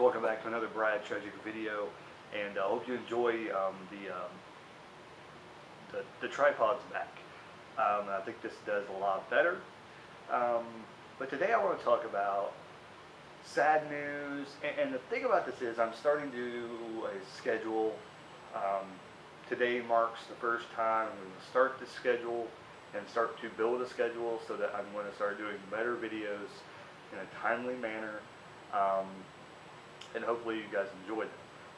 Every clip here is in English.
welcome back to another Tragick video, and I hope you enjoy the tripod's back. I think this does a lot better. Um, but today I want to talk about sad news, and the thing about this is I'm starting to do a schedule. Um, Today marks the first time I'm going to start the schedule and start to build a schedule so that I'm going to start doing better videos in a timely manner. Um, and hopefully you guys enjoyed it.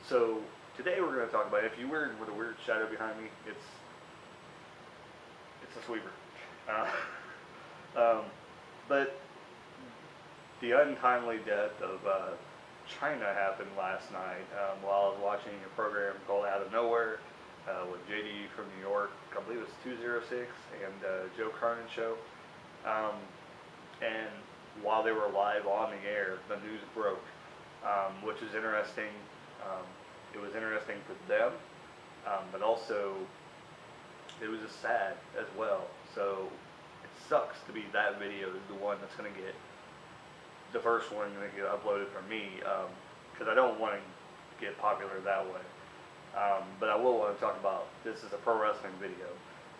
So today we're going to talk about, if you heard with a weird shadow behind me, it's a sweeper. Uh, um, but the untimely death of Chyna happened last night while I was watching a program called Out of Nowhere with JD from New York. I believe it was 206 and Joe Kernan show. And while they were live on the air, the news broke, which is interesting. It was interesting for them, but also it was just sad as well. So it sucks to be that video is the one that's going to get the first one going to get uploaded from me, because I don't want to get popular that way. But I will want to talk about, this is a pro wrestling video,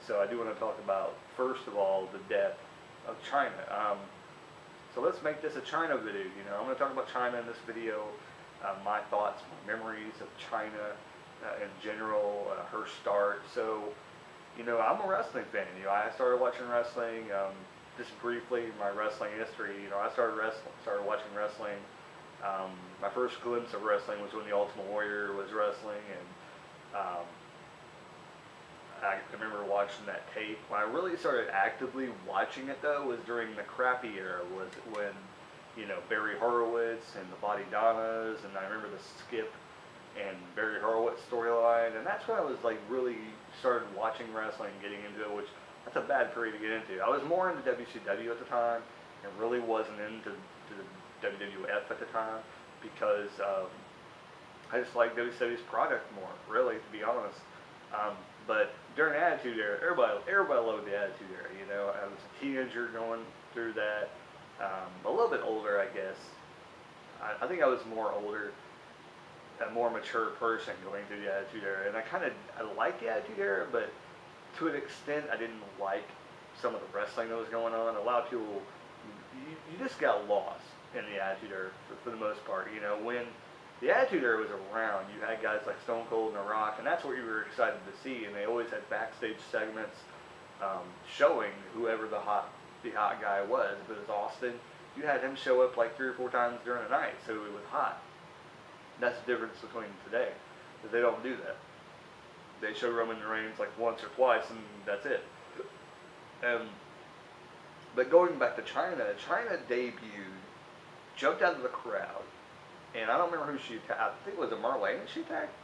so I do want to talk about, first of all, the death of Chyna. So let's make this a Chyna video. I'm going to talk about Chyna in this video, my thoughts, my memories of Chyna in general, her start. So, I'm a wrestling fan. I started watching wrestling, just briefly, my wrestling history. I started watching wrestling. My first glimpse of wrestling was when the Ultimate Warrior was wrestling, and I remember watching that tape. When I really started actively watching it, though, was during the crappy era, was when, Barry Horowitz and the Body Donnas, and I remember the Skip and Barry Horowitz storyline, and that's when I was, really started watching wrestling, getting into it, which, that's a bad period to get into. I was more into WCW at the time, and really wasn't into the WWF at the time, because I just like WCW's product more, really, to be honest. But during the Attitude Era, everybody loved the Attitude Era. I was a teenager going through that, a little bit older, I guess. I think I was more older, a more mature person going through the Attitude Era, and I like the Attitude Era, but to an extent, I didn't like some of the wrestling that was going on. A lot of people, you just got lost in the Attitude Era for the most part. When the Attitude Era was around, you had guys like Stone Cold and The Rock, and that's what you were excited to see. And they always had backstage segments showing whoever the hot guy was. If it was Austin, you had him show up like 3 or 4 times during the night, so it was hot. That's the difference between today, that they don't do that. They show Roman Reigns like once or twice, and that's it. But going back to Chyna debuted, jumped out of the crowd, and I don't remember who she attacked. I think it was a Marlene she attacked?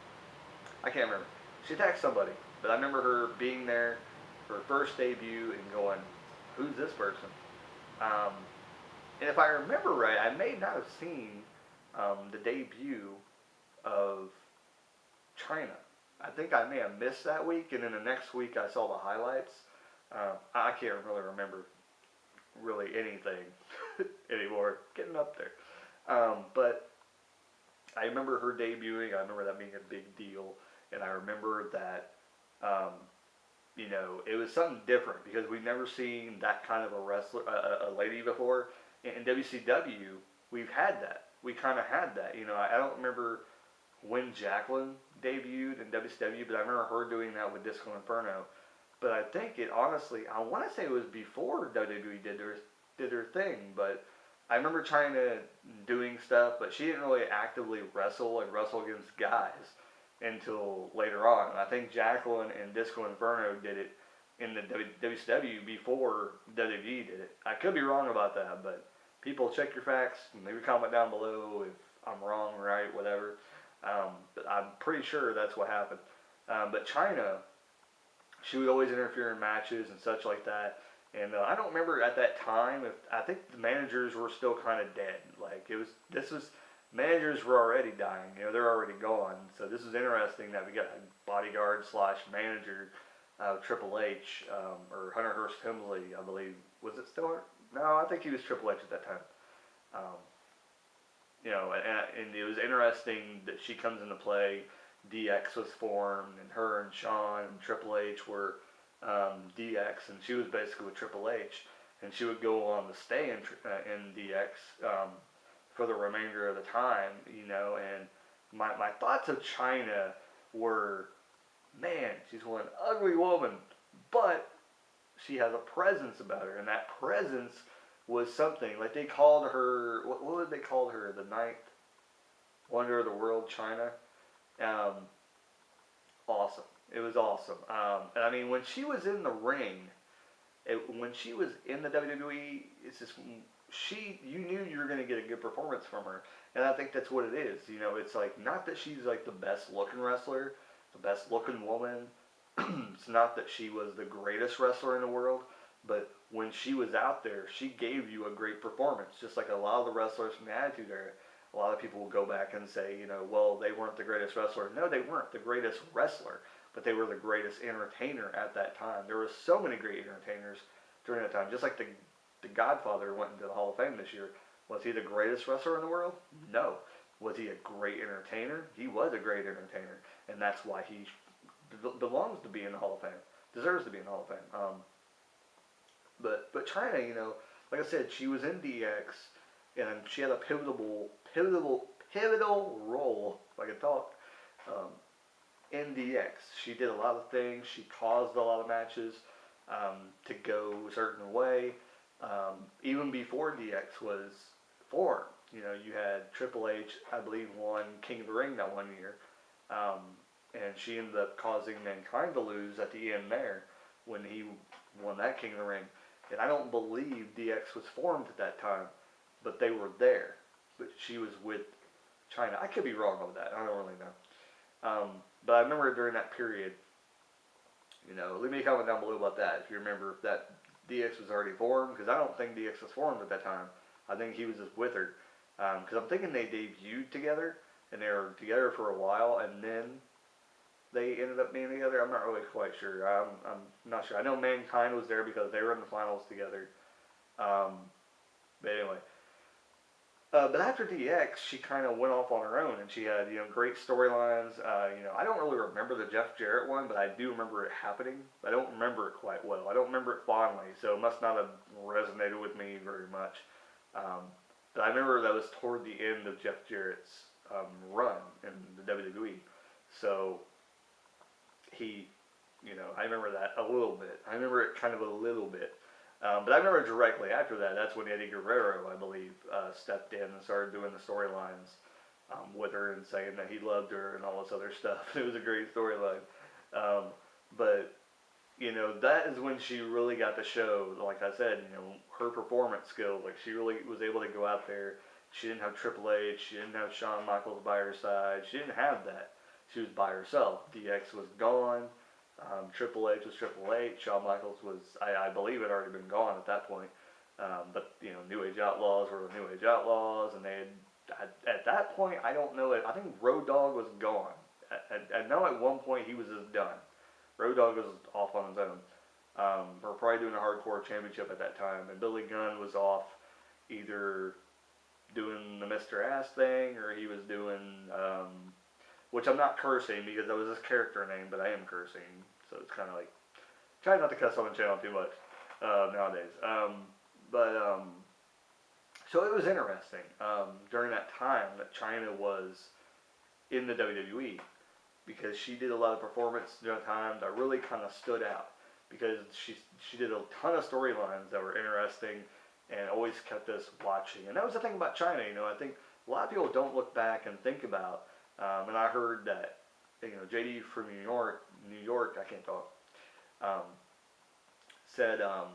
I can't remember. She attacked somebody, but I remember her being there for her first debut and going, who's this person? And if I remember right, I may not have seen the debut of Chyna. I think I may have missed that week, and then the next week I saw the highlights. I can't really remember really anything anymore, getting up there. But I remember her debuting. I remember that being a big deal, and I remember that it was something different because we've never seen that kind of a wrestler, a lady before. In WCW, we've had that. We kind of had that. I don't remember when Jacqueline debuted in WCW, but I remember her doing that with Disco Inferno. But I think it honestly, I want to say it was before WWE did their thing, but I remember Chyna doing stuff, but she didn't really actively wrestle against guys until later on. And I think Jacqueline and Disco Inferno did it in the WCW before WWE did it. I could be wrong about that, but people, check your facts. Maybe comment down below if I'm wrong, right, whatever. But I'm pretty sure that's what happened. But Chyna, she would always interfere in matches and such like that. And I don't remember at that time, I think the managers were still kind of dead. Managers were already dying. They're already gone. So this is interesting that we got a bodyguard / manager, Triple H, or Hunter Hearst Helmsley, I believe. Was it still? No, I think he was Triple H at that time. and it was interesting that she comes into play. DX was formed, and her and Shawn and Triple H were DX, and she was basically with Triple H, and she would go on to stay in DX for the remainder of the time, and my thoughts of Chyna were, man, she's one ugly woman, but she has a presence about her, and that presence was something. Like they called her, what would they call her? The ninth wonder of the world, Chyna. Um, awesome. It was awesome. And I mean, when she was in the ring, when she was in the WWE, it's just you knew you were going to get a good performance from her, and I think that's what it is. It's like not that she's like the best looking wrestler, the best looking woman. It's not that she was the greatest wrestler in the world, but when she was out there, she gave you a great performance. Just like a lot of the wrestlers from the Attitude Era, a lot of people will go back and say, well, they weren't the greatest wrestler. No, they weren't the greatest wrestler, but they were the greatest entertainer at that time. There were so many great entertainers during that time. Just like the Godfather went into the Hall of Fame this year. Was he the greatest wrestler in the world? No. Was he a great entertainer? He was a great entertainer, and that's why he belongs to be in the Hall of Fame. Deserves to be in the Hall of Fame. But Chyna, like I said, she was in DX, and she had a pivotal role, if I could talk, in DX. She did a lot of things. She caused a lot of matches to go a certain way. Even before DX was formed, you had Triple H, I believe, won King of the Ring that one year. And she ended up causing Mankind to lose at the end there when he won that King of the Ring. And I don't believe DX was formed at that time, but they were there. But she was with Chyna. I could be wrong on that. I don't really know. But I remember during that period, leave me a comment down below about that if you remember if that DX was already formed, because I don't think DX was formed at that time. I think he was just with her. Because I'm thinking they debuted together, and they were together for a while, and then they ended up being together. I'm not really quite sure. I'm not sure. I know Mankind was there because they were in the finals together. But anyway. But after DX, she kind of went off on her own, and she had great storylines. I don't really remember the Jeff Jarrett one, but I do remember it happening. I don't remember it quite well. I don't remember it fondly, so it must not have resonated with me very much. But I remember that was toward the end of Jeff Jarrett's run in the WWE. So he, I remember that a little bit. I remember it kind of a little bit. But I remember directly after that, that's when Eddie Guerrero, I believe, stepped in and started doing the storylines with her and saying that he loved her and all this other stuff. It was a great storyline. But, that is when she really got to show, like I said, her performance skills. Like, she really was able to go out there. She didn't have Triple H. She didn't have Shawn Michaels by her side. She didn't have that. She was by herself. DX was gone. Triple H was Triple H. Shawn Michaels was, I believe, had already been gone at that point. But New Age Outlaws were the New Age Outlaws, and they had, at that point, I don't know, I think Road Dogg was gone. I know at one point he was just done. Road Dogg was off on his own. We're probably doing a Hardcore Championship at that time, and Billy Gunn was off either doing the Mr. Ass thing, or he was doing, which I'm not cursing because that was his character name, but I am cursing, so it's kind of like, try not to cuss on the channel too much nowadays. So it was interesting during that time that Chyna was in the WWE, because she did a lot of performance during the time that really kind of stood out, because she did a ton of storylines that were interesting and always kept us watching. And that was the thing about Chyna. I think a lot of people don't look back and think about. And I heard that JD from New York, I can't talk, said a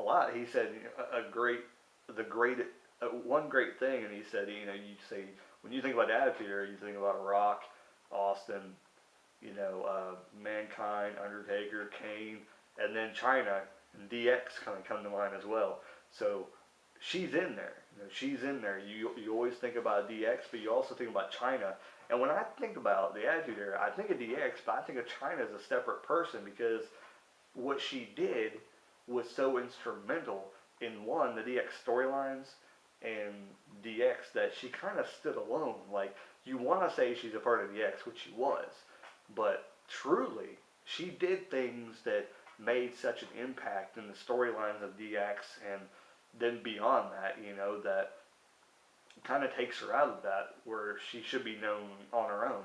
lot. He said one great thing, and he said, you say when you think about the Attitude Era, you think about Rock, Austin, Mankind, Undertaker, Kane, and then Chyna and DX kind of come to mind as well. So she's in there. She's in there. You always think about DX, but you also think about Chyna. And when I think about the Attitude Era, I think of DX, but I think of Chyna as a separate person, because what she did was so instrumental in, one, the DX storylines, and DX that she kind of stood alone. Like, you want to say she's a part of DX, which she was, but truly, she did things that made such an impact in the storylines of DX, and then beyond that, that kind of takes her out of that where she should be known on her own.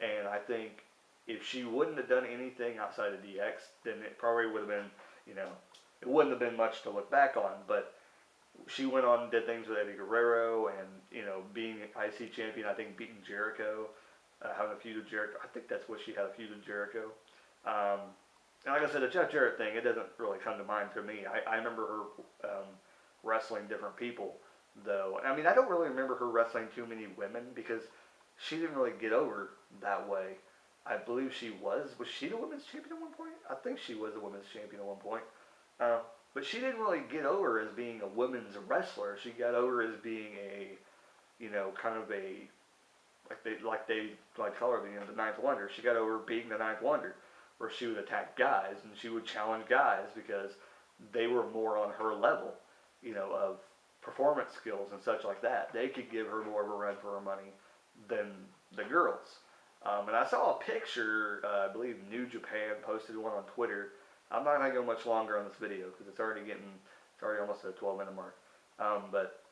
And I think if she wouldn't have done anything outside of DX, then it probably would have been, it wouldn't have been much to look back on. But she went on and did things with Eddie Guerrero, and being IC champion. I think beating Jericho, having a feud with Jericho. I think that's what she had, a feud with Jericho. And like I said, the Jeff Jarrett thing, it doesn't really come to mind to me. I remember her wrestling different people, though. I mean, I don't really remember her wrestling too many women because she didn't really get over that way. I believe she was. Was she the women's champion at one point? I think she was the women's champion at one point. But she didn't really get over as being a women's wrestler. She got over as being a, kind of a, like call her, the Ninth Wonder. She got over being the Ninth Wonder, where she would attack guys and she would challenge guys because they were more on her level, of performance skills and such like that. They could give her more of a run for her money than the girls. And I saw a picture, I believe New Japan posted one on Twitter. I'm not going to go much longer on this video because it's already almost at the 12-minute mark. But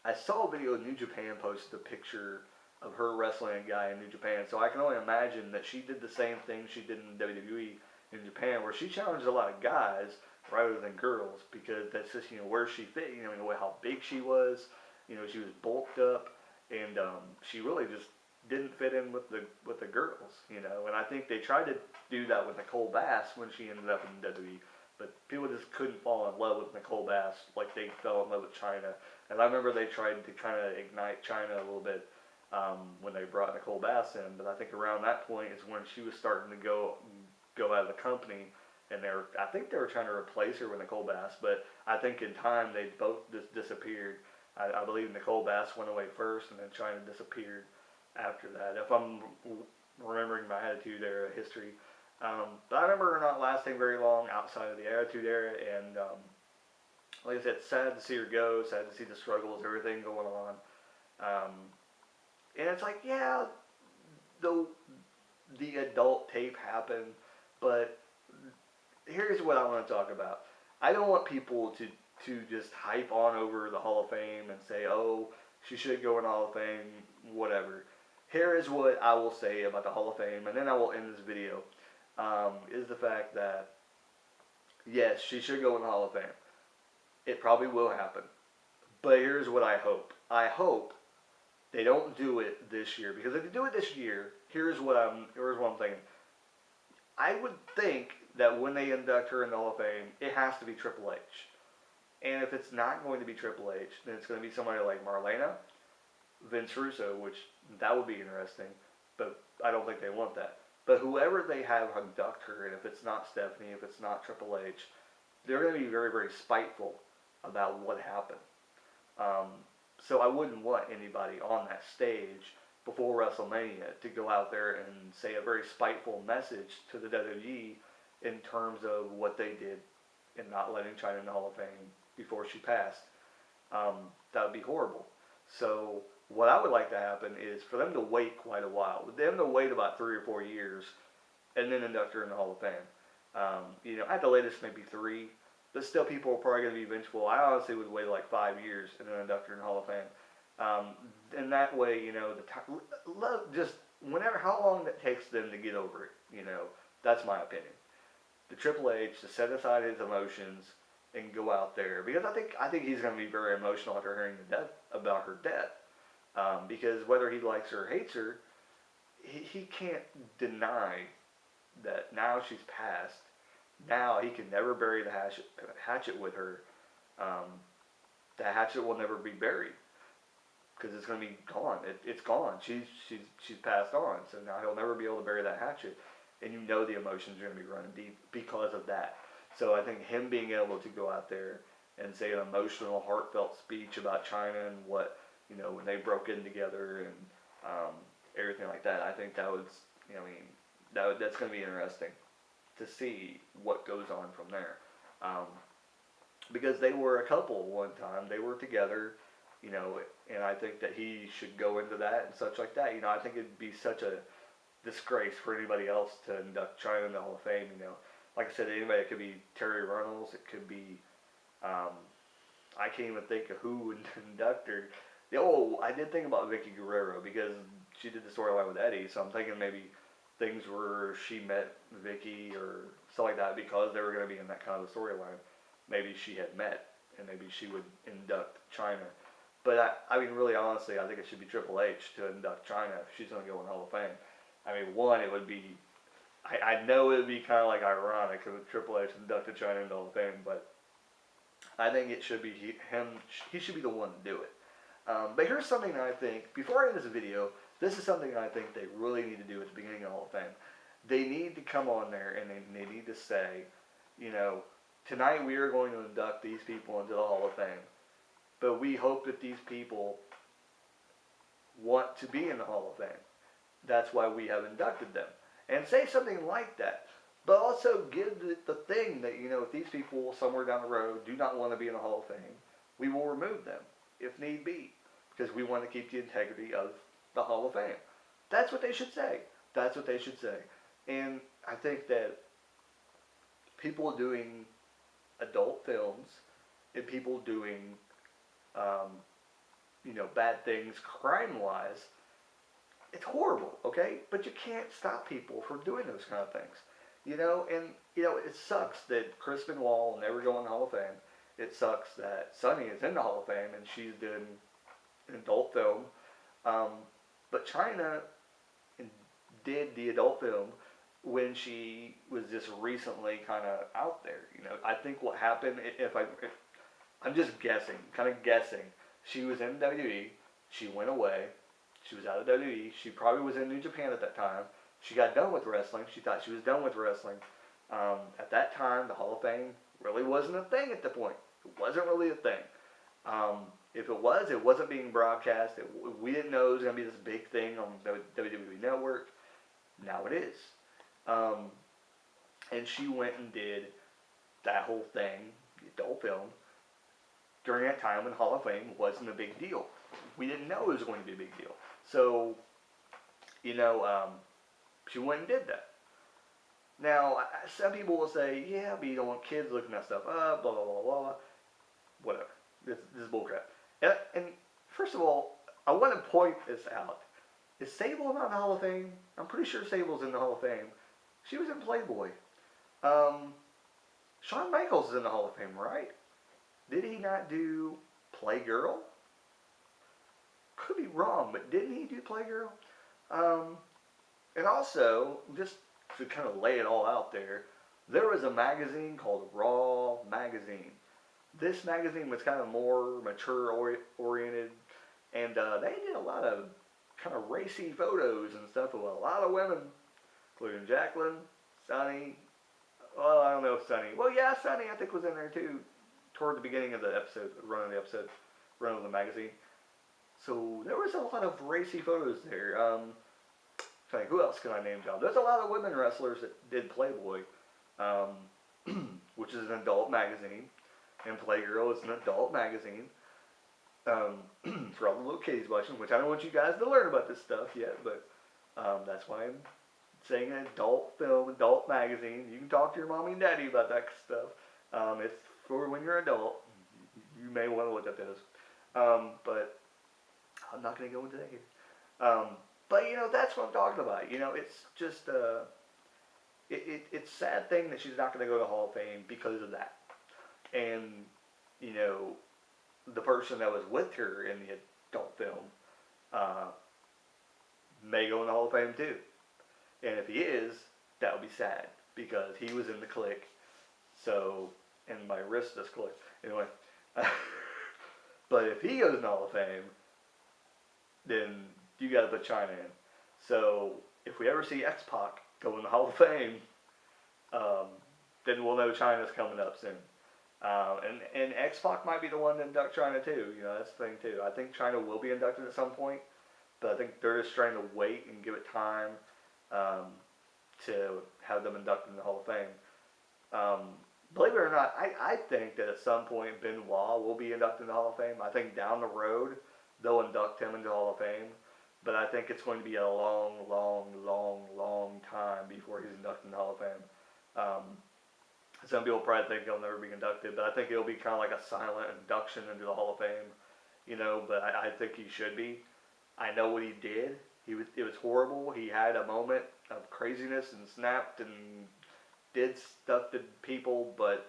I saw a video New Japan posted a picture of her wrestling a guy in New Japan. So I can only imagine that she did the same thing she did in WWE in Japan, where she challenged a lot of guys rather than girls, because that's just, where she fit, the way how big she was. She was bulked up, and she really just didn't fit in with the girls, And I think they tried to do that with Nicole Bass when she ended up in WWE, but people just couldn't fall in love with Nicole Bass like they fell in love with Chyna. And I remember they tried to kind of ignite Chyna a little bit when they brought Nicole Bass in, but I think around that point is when she was starting to go out of the company, and I think they were trying to replace her with Nicole Bass, but I think in time they both just disappeared. I believe Nicole Bass went away first, and then Chyna disappeared after that, if I'm remembering my Attitude Era history. But I remember her not lasting very long outside of the Attitude Era, and like I said, sad to see her go, sad to see the struggles, everything going on. And it's like, yeah, the adult tape happened, but here's what I want to talk about. I don't want people to just hype on over the Hall of Fame and say, oh, she should go in the Hall of Fame, whatever. Here is what I will say about the Hall of Fame, and then I will end this video, is the fact that, yes, she should go in the Hall of Fame. It probably will happen. But here's what I hope. I hope they don't do it this year, because if they do it this year, here's what I'm thinking. I would think that when they induct her in the Hall of Fame, it has to be Triple H. And if it's not going to be Triple H, then it's going to be somebody like Marlena, Vince Russo, which that would be interesting, but I don't think they want that. But whoever they have induct her, and if it's not Stephanie, if it's not Triple H, they're going to be very, very spiteful about what happened. So I wouldn't want anybody on that stage before WrestleMania to go out there and say a very spiteful message to the WWE in terms of what they did in not letting Chyna in the Hall of Fame before she passed. That would be horrible. So what I would like to happen is for them to wait quite a while. Them to wait about 3 or 4 years and then induct her in the Hall of Fame. At the latest maybe 3. But still, people are probably going to be vengeful. I honestly would wait like 5 years and then induct her in the Hall of Fame. And that way, just whenever, how long it takes them to get over it, that's my opinion. The Triple H to set aside his emotions and go out there, because I think he's going to be very emotional after hearing about her death. Because whether he likes her or hates her, he can't deny that now she's passed. Now he can never bury the hatchet with her. The hatchet will never be buried because it's going to be gone. It's gone. She's passed on. So now he'll never be able to bury that hatchet. And the emotions are going to be running deep because of that. So I think him being able to go out there and say an emotional, heartfelt speech about Chyna and what, when they broke in together and everything like that, I think that was, that's going to be interesting to see what goes on from there. because they were a couple one time. They were together, you know, and I think that he should go into that and such like that. You know, I think it'd be such a disgrace for anybody else to induct Chyna in the Hall of Fame. You know, like I said, anybody. It could be Terry Runnels. It could be. Um, I can't even think of who would induct her. Oh, I did think about Vicky Guerrero because she did the storyline with Eddie, so I'm thinking maybe things where she met Vicky or stuff like that because they were going to be in that kind of a storyline. Maybe she had met, and maybe she would induct Chyna. But I mean, really, honestly, I think it should be Triple H to induct Chyna if she's going to go in the Hall of Fame. I mean, one, it would be. I know it would be kind of like ironic if Triple H inducted Chyna into the Hall of Fame, but I think it should be him. He should be the one to do it. But here's something that I think, before I end this video, this is something that I think they really need to do at the beginning of the Hall of Fame. They need to come on there and they need to say, you know, tonight we are going to induct these people into the Hall of Fame. But we hope that these people want to be in the Hall of Fame. That's why we have inducted them. And say something like that. But also give the thing that, you know, if these people somewhere down the road do not want to be in the Hall of Fame, we will remove them if need be. Because we want to keep the integrity of the Hall of Fame. That's what they should say. That's what they should say. And I think that people doing adult films and people doing, you know, bad things crime-wise, it's horrible, okay? But you can't stop people from doing those kind of things. You know, and, you know, it sucks that Chris Benoit will never go in the Hall of Fame. It sucks that Sunny is in the Hall of Fame and she's doing an adult film. But Chyna did the adult film when she was just recently kind of out there. You know, I think what happened, if I'm just guessing, kind of guessing, she was in WWE, she went away, she was out of WWE, she probably was in New Japan at that time. She got done with wrestling. She thought she was done with wrestling. At that time, the Hall of Fame really wasn't a thing at the point. It wasn't really a thing. If it was, it wasn't being broadcast. We didn't know it was going to be this big thing on WWE Network. Now it is. And she went and did that whole thing, the adult film, during that time when Hall of Fame wasn't a big deal. We didn't know it was going to be a big deal. So, you know, she went and did that. Now, some people will say, yeah, but you don't want kids looking that stuff up, blah, blah, blah, blah. Whatever. This is bullcrap. And first of all, I want to point this out. Is Sable not in the Hall of Fame? I'm pretty sure Sable's in the Hall of Fame. She was in Playboy. Shawn Michaels is in the Hall of Fame, right? Did he not do Playgirl? Could be wrong, but didn't he do Playgirl? And also, just to kind of lay it all out there, there was a magazine called Raw Magazine. This magazine was kind of more mature oriented, and they did a lot of kind of racy photos and stuff of a lot of women, including Jacqueline, Sunny. Well, I don't know if Sunny. Well, yeah, Sunny I think was in there too, toward the beginning of the episode, run of the magazine. So there was a lot of racy photos there. Who else can I name down? There's a lot of women wrestlers that did Playboy, which is an adult magazine, and Playgirl is an adult magazine. For all the little kiddies watching, which I don't want you guys to learn about this stuff yet, but that's why I'm saying an adult film, adult magazine. You can talk to your mommy and daddy about that stuff. It's for when you're an adult. You may want to look at those. But I'm not going to go into that here. But, you know, that's what I'm talking about. You know, it's just, it's a sad thing that she's not going to go to the Hall of Fame because of that. And, you know, the person that was with her in the adult film may go in the Hall of Fame too. And if he is, that would be sad because he was in the clique. So, and my wrist just clicked. Anyway, but if he goes in the Hall of Fame, then you got to put Chyna in. So if we ever see X-Pac go in the Hall of Fame, then we'll know Chyna's coming up soon. And X-Pac might be the one to induct Chyna too. You know, that's the thing too. I think Chyna will be inducted at some point, but I think they're just trying to wait and give it time to have them inducted in the Hall of Fame. believe it or not, I think that at some point Benoit will be inducted into the Hall of Fame. I think down the road they'll induct him into the Hall of Fame. But I think it's going to be a long, long, long, long time before he's inducted into the Hall of Fame. Um, some people probably think he'll never be inducted, but I think it'll be kind of like a silent induction into the Hall of Fame, you know. But I think he should be. I know what he did. It was horrible. He had a moment of craziness and snapped and did stuff to people, but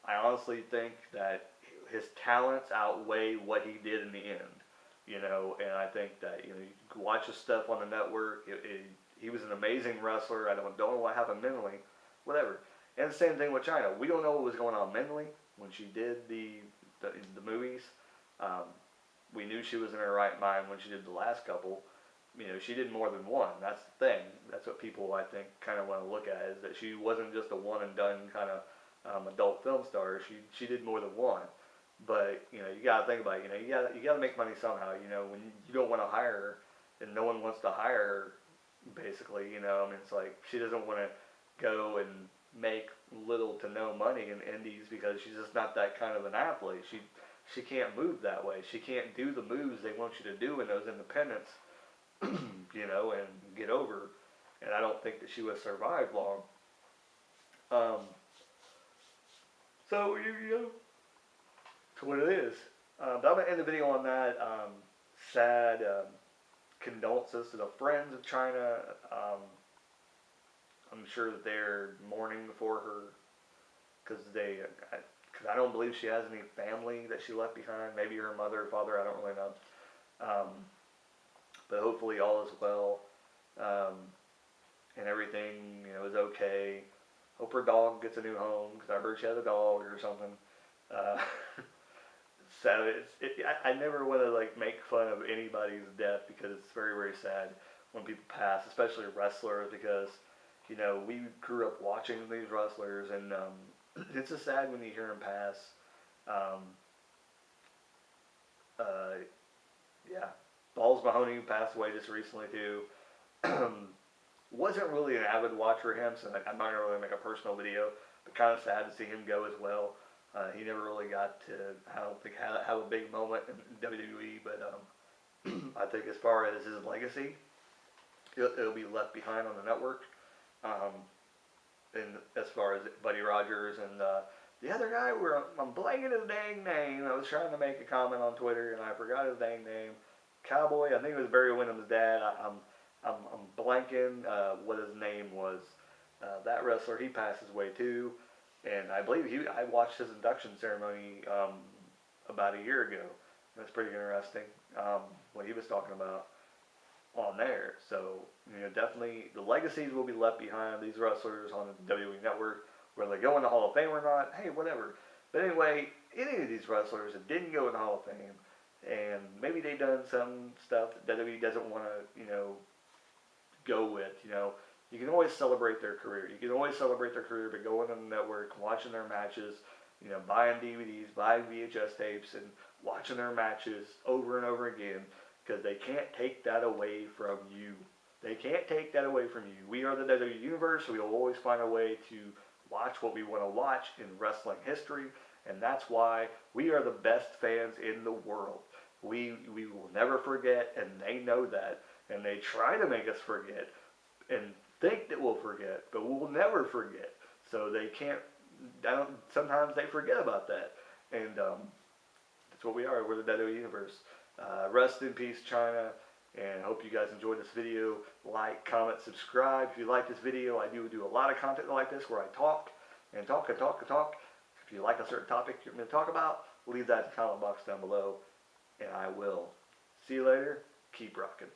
I honestly think that his talents outweigh what he did in the end, you know. And I think that, you know, you can watch his stuff on the network. He was an amazing wrestler. I don't know what happened mentally, whatever. And the same thing with Chyna. We don't know what was going on mentally when she did the movies. Um, we knew she was in her right mind when she did the last couple. You know, she did more than one. That's the thing. That's what people, I think, kind of want to look at, is that she wasn't just a one and done kind of adult film star. She did more than one. But you know, you gotta think about it. You know, you gotta make money somehow. You know, when you don't want to hire her, and no one wants to hire her, basically. You know, I mean, it's like she doesn't want to go and make little to no money in indies because she's just not that kind of an athlete. She can't move that way. She can't do the moves they want you to do in those independents. You know, and get over. And I don't think that she would survive long. So you know, to what it is. But I'm gonna end the video on that. Sad condolences to the friends of Chyna. I'm sure that they're mourning for her because I don't believe she has any family that she left behind. Maybe her mother or father. I don't really know. But hopefully all is well, and everything, you know, is okay. Hope her dog gets a new home, because I heard she has a dog or something. So I never want to like make fun of anybody's death, because it's very, very sad when people pass, especially wrestlers, because, you know, we grew up watching these wrestlers, and it's just sad when you hear them pass. Yeah. Balls Mahoney passed away just recently too. Wasn't really an avid watcher of him, so I'm not gonna really make a personal video, but kind of sad to see him go as well. He never really got to, I don't think, have a big moment in WWE, but I think as far as his legacy, it'll be left behind on the network. And as far as Buddy Rogers and the other guy, I'm blanking his dang name. I was trying to make a comment on Twitter and I forgot his dang name. Cowboy, I think it was Barry Windham's dad. I'm blanking what his name was. That wrestler, he passed his way too, and I believe I watched his induction ceremony about a year ago. That's pretty interesting. What he was talking about on there. So, you know, definitely the legacies will be left behind. These wrestlers on the WWE Network, whether they go in the Hall of Fame or not, hey, whatever. But anyway, any of these wrestlers that didn't go in the Hall of Fame, and maybe they done some stuff that WWE doesn't want to, you know, go with, you know, you can always celebrate their career. You can always celebrate their career by going on the network, watching their matches, you know, buying DVDs, buying VHS tapes, and watching their matches over and over again, because they can't take that away from you. They can't take that away from you. We are the WWE Universe. We will always find a way to watch what we want to watch in wrestling history, and that's why we are the best fans in the world. We will never forget, and they know that, and they try to make us forget and think that we'll forget, but we'll never forget. So they can't, sometimes they forget about that, and that's what we are. We're the WWE Universe. Rest in peace, Chyna, and I hope you guys enjoyed this video. Like, comment, subscribe. If you like this video, I do a lot of content like this where I talk and talk and talk and talk. If you like a certain topic you're going to talk about, leave that in the comment box down below, and I will. See you later. Keep rocking.